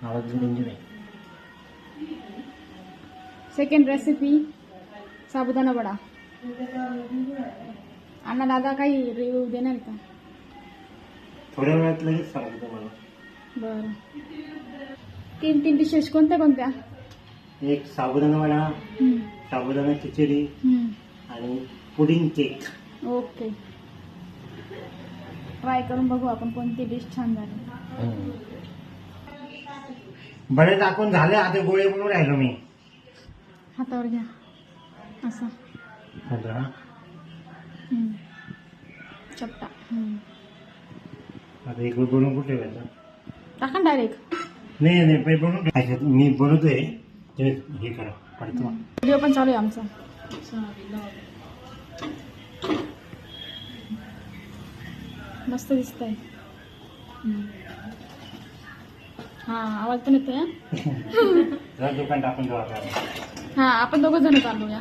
आवाज रेंज नाही. Second recipe sabudana vada. अण्णा दादा काही रिव्ह्यू देणार का? थोड्या वेळात लगेच सांगतो तुम्हाला. बरं. तीन डिशेस कोणत्या कोणत्या? एक साबुदाणा वडा, हम्म. साबुदाणा खिचडी हम्म. आणि पुडिंग केक. ओके. ट्राय करून बघू आपण कोणती डिश छान झाली. बरेच दाखवून झाले, आता गोळे बनवून राहिलो मी. हातावर घ्या असं. चपटा. आता एक गोळ बनवून कुठे ठेवायचं? टाका डायरेक्ट. नाही नाही पहिले बनवून ठेवायचं. मी बनवतोय ते हे करा पडतो. व्हिडिओ पण चालू आहे आमचा. मस्त दिसतंय. हा आवाज पण येतोय. जरा दुकान टाकून जाऊ आता. हा आपण दोघं जण चालूया.